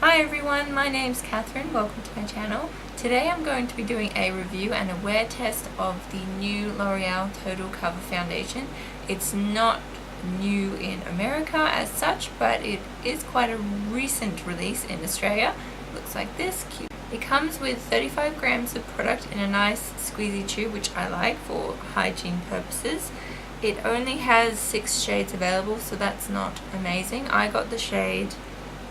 Hi everyone, my name's Catherine, welcome to my channel. Today I'm going to be doing a review and a wear test of the new L'Oreal Total Cover Foundation. It's not new in America as such, but it is quite a recent release in Australia. It looks like this, cute. It comes with 35 grams of product in a nice squeezy tube, which I like for hygiene purposes. It only has 6 shades available, so that's not amazing. I got the shade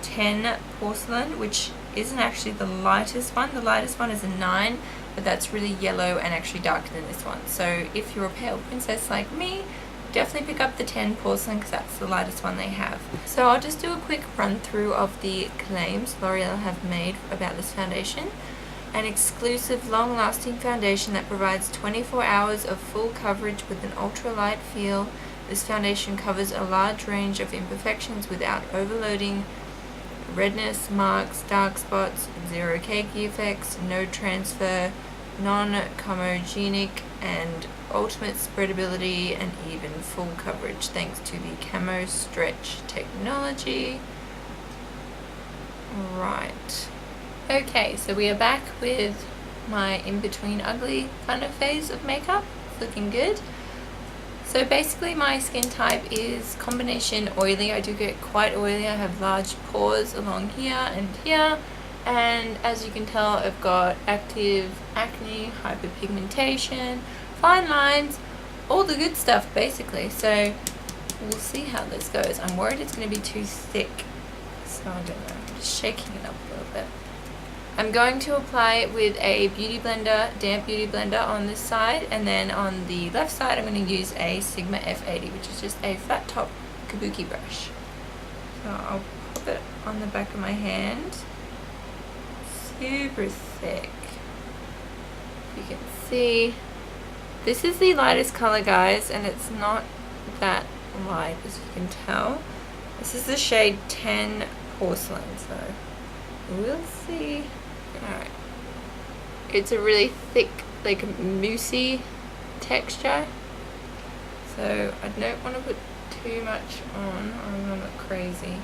10 Porcelain, which isn't actually the lightest one. The lightest one is a 9, but that's really yellow and actually darker than this one. So if you're a pale princess like me, definitely pick up the 10 Porcelain because that's the lightest one they have. So I'll just do a quick run through of the claims L'Oreal have made about this foundation. An exclusive long-lasting foundation that provides 24 hours of full coverage with an ultra-light feel. This foundation covers a large range of imperfections without overloading redness, marks, dark spots, zero cakey effects, no transfer, non-comedogenic, and ultimate spreadability and even full coverage thanks to the Camo Stretch technology. Right. Okay, so we are back with my in-between ugly kind of phase of makeup. It's looking good. So basically my skin type is combination oily. I do get quite oily. I have large pores along here, and as you can tell I've got active acne, hyperpigmentation, fine lines, all the good stuff basically. So we'll see how this goes. I'm worried it's going to be too thick, so I don't know. I'm just shaking it up a little bit. I'm going to apply it with a beauty blender, damp beauty blender on this side, and then on the left side I'm going to use a Sigma F80, which is just a flat top kabuki brush. So I'll pop it on the back of my hand. Super thick. You can see this is the lightest color, guys, and it's not that light as you can tell. This is the shade 10 Porcelain, so we'll see. Alright, it's a really thick, like moussey texture, so I don't want to put too much on or I'm going to look crazy.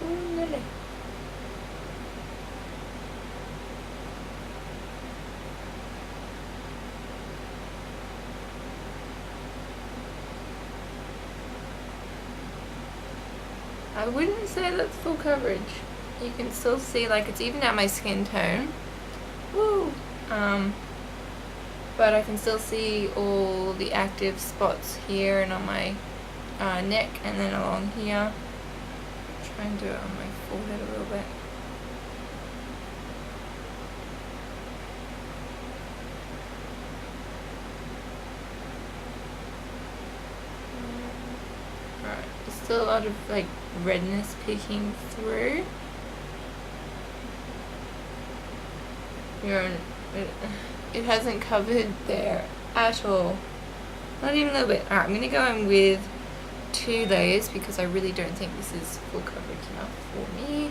Ooh, really? I wouldn't say that's full coverage. You can still see, like, it's even out my skin tone. Woo! But I can still see all the active spots here and on my neck and then along here. Try and do it on my forehead a little bit. Alright, there's still a lot of like redness peeking through. It hasn't covered there at all. Not even a little bit. Alright, I'm going to go in with 2 layers because I really don't think this is full coverage enough for me,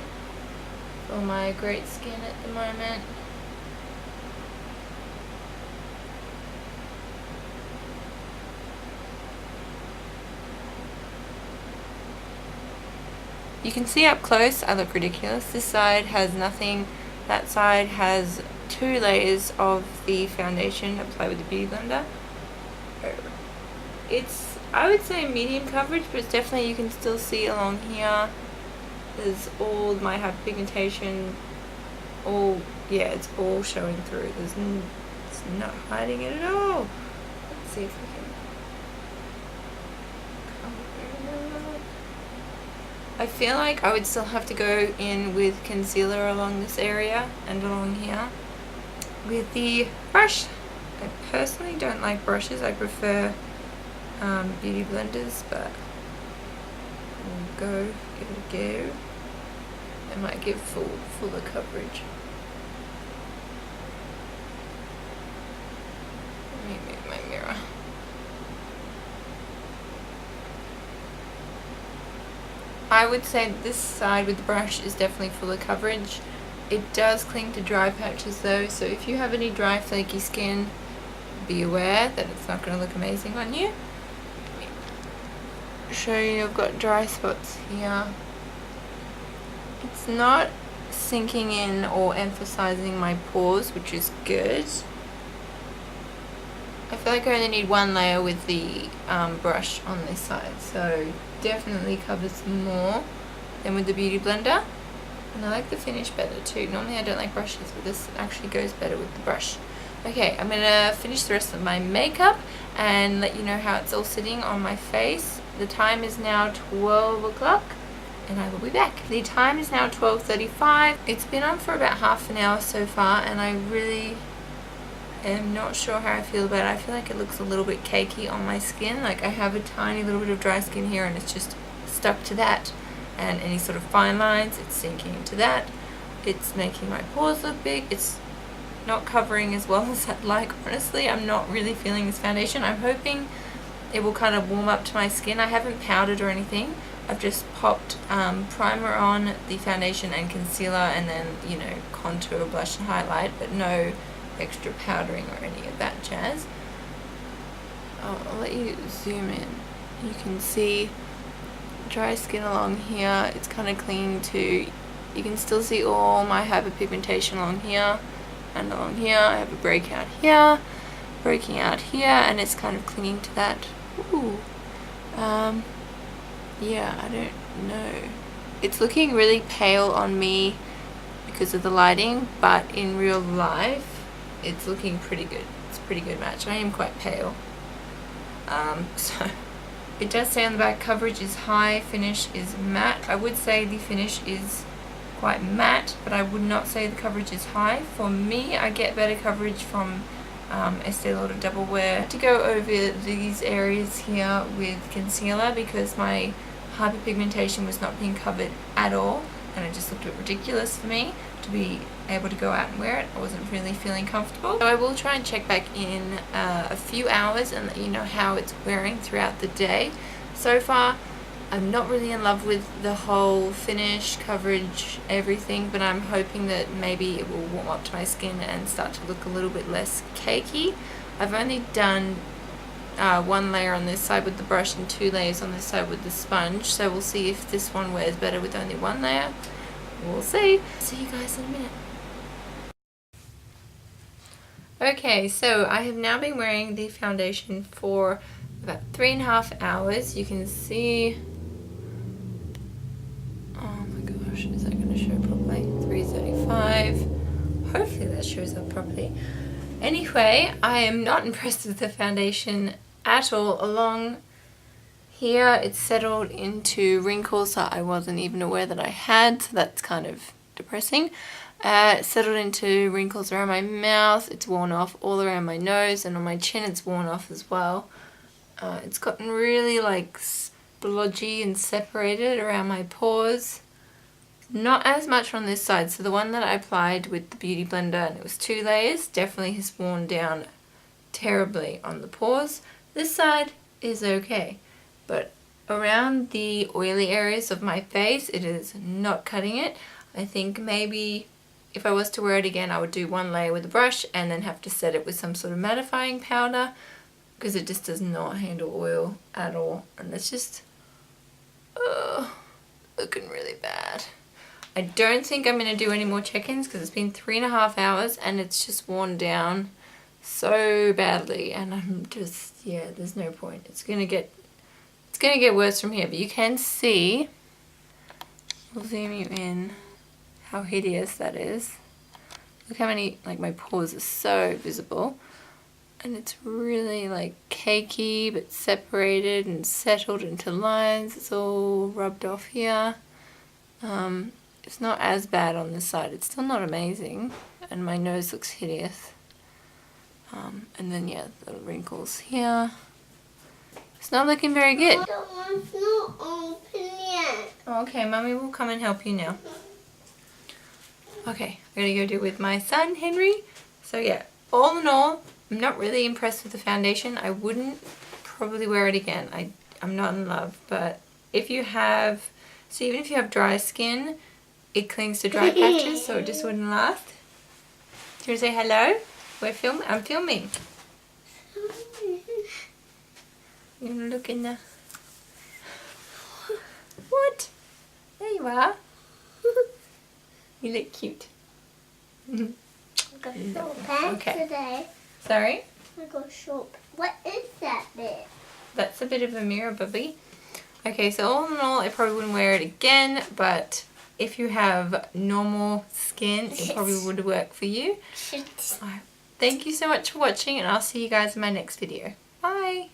for my great skin at the moment. You can see up close I look ridiculous. This side has nothing. That side has 2 layers of the foundation applied with the beauty blender. It's, I would say, medium coverage, but it's definitely, you can still see along here. There's all my hyperpigmentation. All, yeah, it's all showing through. It's not hiding it at all. Let's see if we can. I feel like I would still have to go in with concealer along this area and along here with the brush. I personally don't like brushes. I prefer beauty blenders, but we'll give it a go. I might give fuller coverage. Let me move my mirror. I would say this side with the brush is definitely fuller coverage. It does cling to dry patches though, so if you have any dry flaky skin, be aware that it's not going to look amazing on you. Show you I've got dry spots here. It's not sinking in or emphasizing my pores, which is good. I feel like I only need one layer with the brush on this side, so definitely covers more than with the Beauty Blender. And I like the finish better too. Normally I don't like brushes, but this actually goes better with the brush. Okay, I'm gonna finish the rest of my makeup and let you know how it's all sitting on my face. The time is now 12 o'clock and I will be back. The time is now 12:35. It's been on for about half an hour so far and I really am not sure how I feel about it. I feel like it looks a little bit cakey on my skin. Like I have a tiny little bit of dry skin here and it's just stuck to that. And any sort of fine lines, it's sinking into that. It's making my pores look big. It's not covering as well as I'd like. Honestly, I'm not really feeling this foundation. I'm hoping it will kind of warm up to my skin. I haven't powdered or anything. I've just popped primer on, the foundation and concealer, and then, you know, contour, blush and highlight, but no extra powdering or any of that jazz. I'll let you zoom in. You can see dry skin along here. It's kind of clinging to, you can still see all my hyperpigmentation along here and along here. I have a breakout here, breaking out here, and it's kind of clinging to that. Ooh. Yeah, I don't know. It's looking really pale on me because of the lighting, but in real life it's looking pretty good. It's a pretty good match. I am quite pale. So it does say on the back, coverage is high, finish is matte. I would say the finish is quite matte, but I would not say the coverage is high. For me, I get better coverage from Estee Lauder Double Wear. To go over these areas here with concealer because my hyperpigmentation was not being covered at all, and it just looked a bit ridiculous for me to be able to go out and wear it. I wasn't really feeling comfortable. So I will try and check back in a few hours and let you know how it's wearing throughout the day. So far, I'm not really in love with the whole finish, coverage, everything, but I'm hoping that maybe it will warm up to my skin and start to look a little bit less cakey. I've only done one layer on this side with the brush and 2 layers on this side with the sponge, so we'll see if this one wears better with only 1 layer. We'll see. See you guys in a minute. Okay, so I have now been wearing the foundation for about 3.5 hours. You can see, oh my gosh, is that going to show properly? 3:35. Hopefully that shows up properly. Anyway, I am not impressed with the foundation at all. Along here it's settled into wrinkles that I wasn't even aware that I had, so that's kind of depressing. It's settled into wrinkles around my mouth. It's worn off all around my nose, and on my chin it's worn off as well. It's gotten really like splodgy and separated around my pores. Not as much on this side. So the one that I applied with the Beauty Blender, and it was 2 layers, definitely has worn down terribly on the pores. This side is okay, but around the oily areas of my face, it is not cutting it. I think maybe if I was to wear it again, I would do 1 layer with a brush and then have to set it with some sort of mattifying powder, because it just does not handle oil at all, and it's just looking really bad. I don't think I'm going to do any more check-ins because it's been 3.5 hours and it's just worn down so badly, and I'm just, yeah, there's no point. It's gonna get worse from here, but you can see, I'll zoom you in, how hideous that is. Look how many, like, my pores are so visible, and it's really like cakey but separated and settled into lines. It's all rubbed off here. It's not as bad on this side. It's still not amazing, and my nose looks hideous. And then, yeah, the wrinkles here. It's not looking very good. The one's not open yet. Okay, Mummy will come and help you now. Okay, I'm gonna go do it with my son, Henry. So yeah, all in all, I'm not really impressed with the foundation. I wouldn't probably wear it again. I'm not in love, but if you have, so even if you have dry skin, it clings to dry patches, so it just wouldn't last. Do you want to say hello? I'm filming. You want to look in the... What? There you are. You look cute. I got short pants today. Sorry? I got short. What is that bit? That's a bit of a mirror, Bubby. Okay, so all in all, I probably wouldn't wear it again, but if you have normal skin, it probably would work for you. Thank you so much for watching, and I'll see you guys in my next video. Bye!